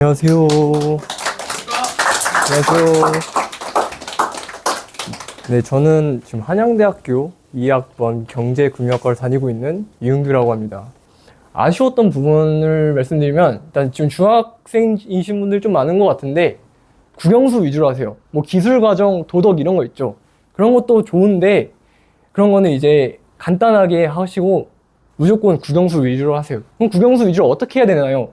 안녕하세요. 안녕하세요. 네, 저는 지금 한양대학교 2학번 경제금융학과를 다니고 있는 이응규라고 합니다. 아쉬웠던 부분을 말씀드리면, 일단 지금 중학생이신 분들 좀 많은 것 같은데, 국영수 위주로 하세요. 뭐 기술과정, 도덕 이런 거 있죠. 그런 것도 좋은데, 그런 거는 이제 간단하게 하시고, 무조건 국영수 위주로 하세요. 그럼 국영수 위주로 어떻게 해야 되나요?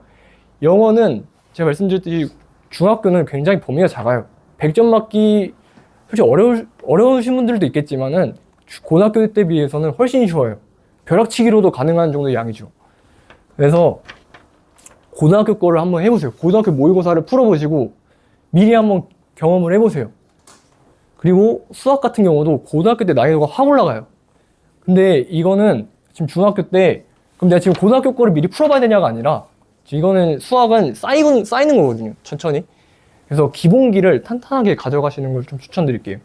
영어는 제가 말씀드렸듯이 중학교는 굉장히 범위가 작아요. 100점 맞기 솔직히 어려우신 분들도 있겠지만은 고등학교 때 비해서는 훨씬 쉬워요. 벼락치기로도 가능한 정도의 양이죠. 그래서 고등학교 거를 한번 해보세요. 고등학교 모의고사를 풀어보시고 미리 한번 경험을 해보세요. 그리고 수학 같은 경우도 고등학교 때 난이도가 확 올라가요. 근데 이거는 지금 중학교 때 그럼 내가 지금 고등학교 거를 미리 풀어봐야 되냐가 아니라 이거는 수학은 쌓이는 거거든요. 천천히. 그래서 기본기를 탄탄하게 가져가시는 걸 좀 추천드릴게요.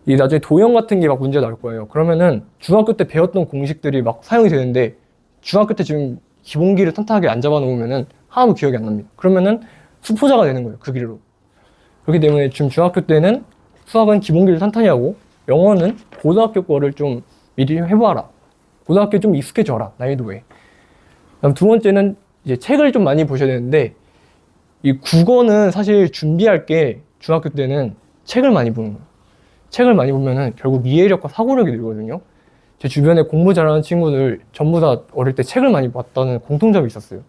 이 나중에 도형 같은 게 막 문제가 나올 거예요. 그러면은 중학교 때 배웠던 공식들이 막 사용이 되는데 중학교 때 지금 기본기를 탄탄하게 안 잡아 놓으면은 하나도 기억이 안 납니다. 그러면은 수포자가 되는 거예요. 그 길로. 그렇기 때문에 지금 중학교 때는 수학은 기본기를 탄탄히 하고 영어는 고등학교 거를 좀 미리 해봐라. 고등학교에 좀 익숙해져라. 난이도에. 그다음 두 번째는 이제 책을 좀 많이 보셔야 되는데 이 국어는 사실 준비할 게 중학교 때는 책을 많이 보는 거예요. 책을 많이 보면은 결국 이해력과 사고력이 늘거든요. 제 주변에 공부 잘하는 친구들 전부 다 어릴 때 책을 많이 봤다는 공통점이 있었어요.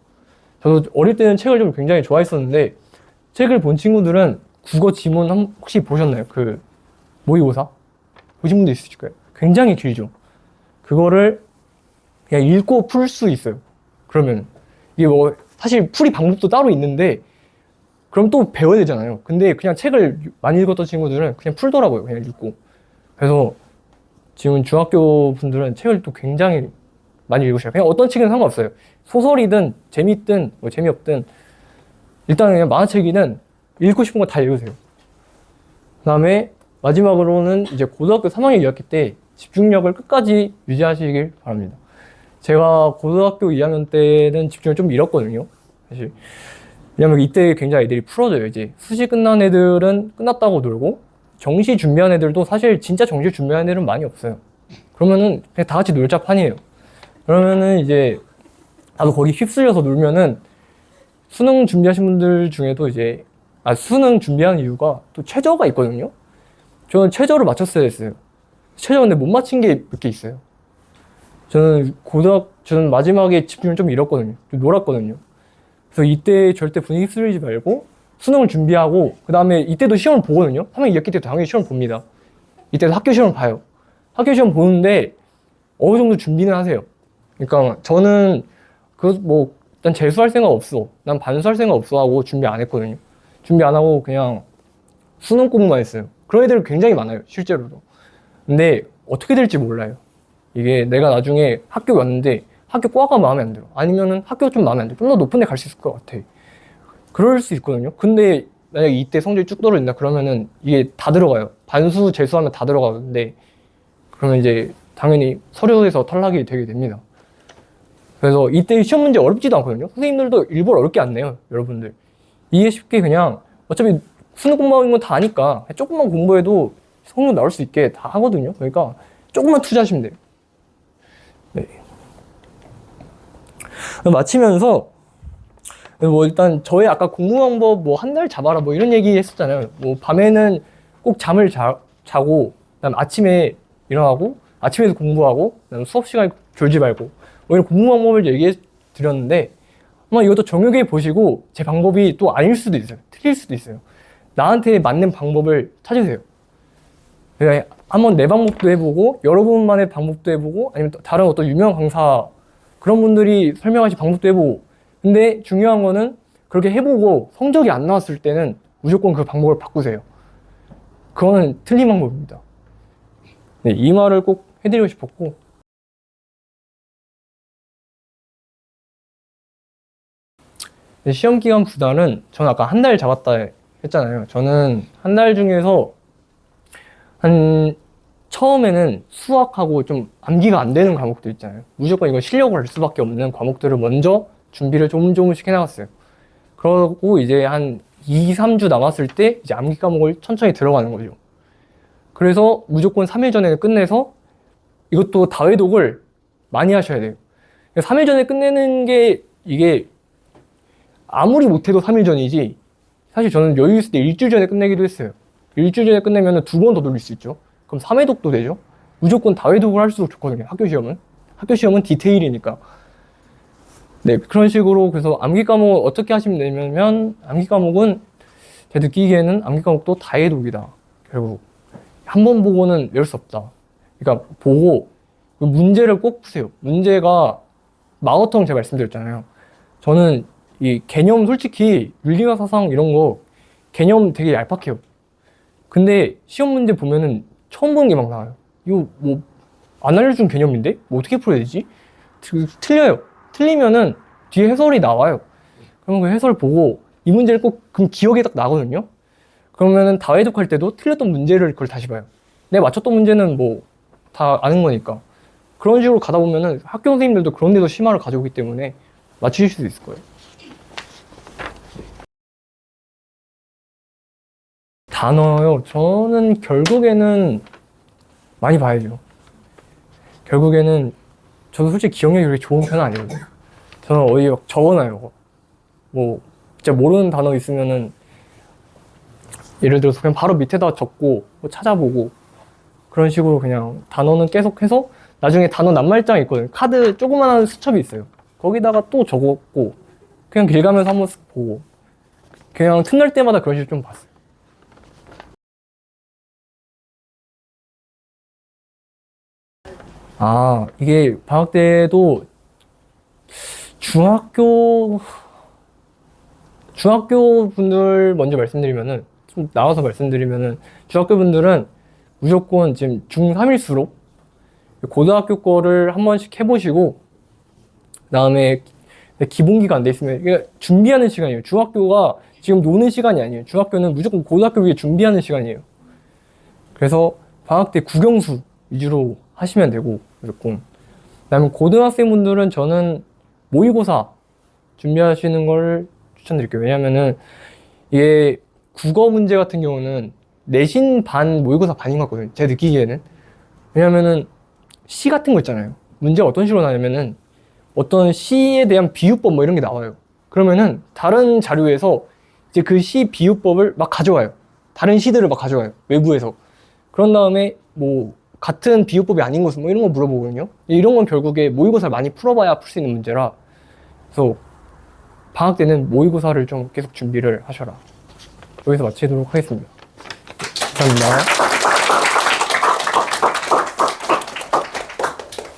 저도 어릴 때는 책을 좀 굉장히 좋아했었는데 책을 본 친구들은 국어 지문 혹시 보셨나요? 그 모의고사? 보신 분도 있으실 거예요. 굉장히 길죠. 그거를 그냥 읽고 풀 수 있어요. 그러면 이게 뭐 사실 풀이 방법도 따로 있는데 그럼 또 배워야 되잖아요. 근데 그냥 책을 많이 읽었던 친구들은 그냥 풀더라고요. 그냥 읽고. 그래서 지금 중학교 분들은 책을 또 굉장히 많이 읽으셔요. 그냥 어떤 책은 상관없어요. 소설이든 재밌든 뭐 재미없든 일단 그냥 만화책이든 읽고 싶은 거 다 읽으세요. 그 다음에 마지막으로는 이제 고등학교 3학년 2학기 때 집중력을 끝까지 유지하시길 바랍니다. 제가 고등학교 2학년 때는 집중을 좀 잃었거든요. 사실. 왜냐면 이때 굉장히 애들이 풀어져요. 이제 수시 끝난 애들은 끝났다고 놀고 정시 준비한 애들도 사실 진짜 정시 준비한 애들은 많이 없어요. 그러면은 그냥 다 같이 놀자 판이에요. 그러면은 이제 나도 거기 휩쓸려서 놀면은 수능 준비하신 분들 중에도 이제 수능 준비하는 이유가 또 최저가 있거든요. 저는 최저를 맞췄어야 했어요. 최저 근데 못 맞힌 게 몇 개 있어요. 저는 마지막에 집중을 좀 잃었거든요. 좀 놀았거든요. 그래서 이때 절대 분위기 휩쓸리지 말고 수능을 준비하고 그 다음에 이때도 시험을 보거든요. 3학년 2학기 때도 당연히 시험 봅니다. 이때도 학교 시험을 봐요. 학교 시험 보는데 어느 정도 준비는 하세요. 그러니까 저는 일단 재수할 생각 없어. 난 반수할 생각 없어 하고 준비 안 했거든요. 준비 안 하고 그냥 수능 공부만 했어요. 그런 애들 굉장히 많아요. 실제로도. 근데 어떻게 될지 몰라요. 이게 내가 나중에 학교 왔는데 학교 과가 마음에 안 들어. 아니면은 학교가 좀 마음에 안 들어. 좀 더 높은 데 갈 수 있을 것 같아. 그럴 수 있거든요. 근데 만약에 이때 성적이 쭉 떨어진다 그러면은 이게 다 들어가요. 반수 재수하면 다 들어가는데 그러면 이제 당연히 서류에서 탈락이 되게 됩니다. 그래서 이때 시험 문제 어렵지도 않거든요. 선생님들도 일부러 어렵게 안 내요. 여러분들. 이게 쉽게 그냥 어차피 수능 공부하는 건 다 아니까 조금만 공부해도 성적 나올 수 있게 다 하거든요. 그러니까 조금만 투자하시면 돼요. 네. 마치면서 뭐 일단 저의 아까 공부 방법 뭐 한 달 잡아라 뭐 이런 얘기 했었잖아요. 뭐 밤에는 꼭 잠을 자고 그다음 아침에 일어나고 아침에도 공부하고 그다음 수업 시간에 졸지 말고 뭐 이런 공부 방법을 얘기해 드렸는데 아마 이것도 적용해 보시고 제 방법이 또 아닐 수도 있어요. 틀릴 수도 있어요. 나한테 맞는 방법을 찾으세요. 그냥 한번 내 방법도 해보고 여러분만의 방법도 해보고 아니면 다른 어떤 유명한 강사 그런 분들이 설명하신 방법도 해보고 근데 중요한 거는 그렇게 해보고 성적이 안 나왔을 때는 무조건 그 방법을 바꾸세요. 그거는 틀린 방법입니다. 네, 이 말을 꼭 해드리고 싶었고 시험 기간 부단은 저는 아까 한 달 잡았다 했잖아요. 저는 한 달 중에서 처음에는 수학하고 좀 암기가 안 되는 과목들 있잖아요. 무조건 이거 실력을 할 수밖에 없는 과목들을 먼저 준비를 조금씩 해나갔어요. 그러고 이제 한 2, 3주 남았을 때 이제 암기 과목을 천천히 들어가는 거죠. 그래서 무조건 3일 전에는 끝내서 이것도 다회독을 많이 하셔야 돼요. 3일 전에 끝내는 게 이게 아무리 못해도 3일 전이지, 사실 저는 여유 있을 때 일주일 전에 끝내기도 했어요. 일주일 전에 끝내면 2번 더 돌릴 수 있죠. 그럼 3회독도 되죠. 무조건 다회독을 할수록 좋거든요. 학교 시험은. 학교 시험은 디테일이니까. 네, 그런 식으로. 그래서 암기 과목을 어떻게 하시면 되냐면, 암기 과목은 제가 느끼기에는 암기 과목도 다회독이다. 결국 한 번 보고는 외울 수 없다. 그러니까 보고 그 문제를 꼭 푸세요. 문제가 마어텅 제가 말씀드렸잖아요. 저는 이 개념 솔직히 윤리학 사상 이런 거 개념 되게 얄팍해요. 근데 시험 문제 보면은 처음 보는 게 막 나와요. 이거 뭐 안 알려준 개념인데? 뭐 어떻게 풀어야 되지? 틀려요. 틀리면은 뒤에 해설이 나와요. 그러면 그 해설 보고 이 문제를 꼭 그럼 기억에 딱 나거든요. 그러면은 다회독할 때도 틀렸던 문제를 그걸 다시 봐요. 내가 맞췄던 문제는 뭐 다 아는 거니까. 그런 식으로 가다 보면은 학교 선생님들도 그런 데서 심화를 가져오기 때문에 맞추실 수 있을 거예요. 단어요. 저는 결국에는 많이 봐야죠. 결국에는 저도 솔직히 기억력이 그렇게 좋은 편은 아니거든요. 저는 어디 막 적어놔요. 뭐 진짜 모르는 단어 있으면은 예를 들어서 그냥 바로 밑에다 적고 뭐 찾아보고 그런 식으로 그냥 단어는 계속해서 나중에 단어 낱말장 있거든요. 카드 조그만한 수첩이 있어요. 거기다가 또 적었고 그냥 길 가면서 한번 쓱 보고 그냥 틈날 때마다 그런 식으로 좀 봤어요. 아, 이게 방학 때도 중학교 분들 먼저 말씀드리면은 좀 나와서 말씀드리면은 중학교 분들은 무조건 지금 중3일수록 고등학교 거를 한 번씩 해보시고 그다음에 기본기가 안 돼 있으면 이게 준비하는 시간이에요. 중학교가 지금 노는 시간이 아니에요. 중학교는 무조건 고등학교 위해 준비하는 시간이에요. 그래서 방학 때 국영수 위주로 하시면 되고 무조건. 그다음에 고등학생분들은 저는 모의고사 준비하시는 걸 추천드릴게요. 왜냐면은 이게 국어 문제 같은 경우는 내신 반 모의고사 반인 것 같거든요. 제가 느끼기에는. 왜냐면은 시 같은 거 있잖아요. 문제가 어떤 식으로 나냐면은 어떤 시에 대한 비유법 뭐 이런 게 나와요. 그러면은 다른 자료에서 이제 그 시 비유법을 막 가져와요. 다른 시들을 막 가져와요. 외부에서. 그런 다음에 뭐 같은 비유법이 아닌 것은 뭐 이런 거 물어보거든요. 이런 건 결국에 모의고사를 많이 풀어봐야 풀 수 있는 문제라. 그래서 방학 때는 모의고사를 좀 계속 준비를 하셔라. 여기서 마치도록 하겠습니다. 감사합니다.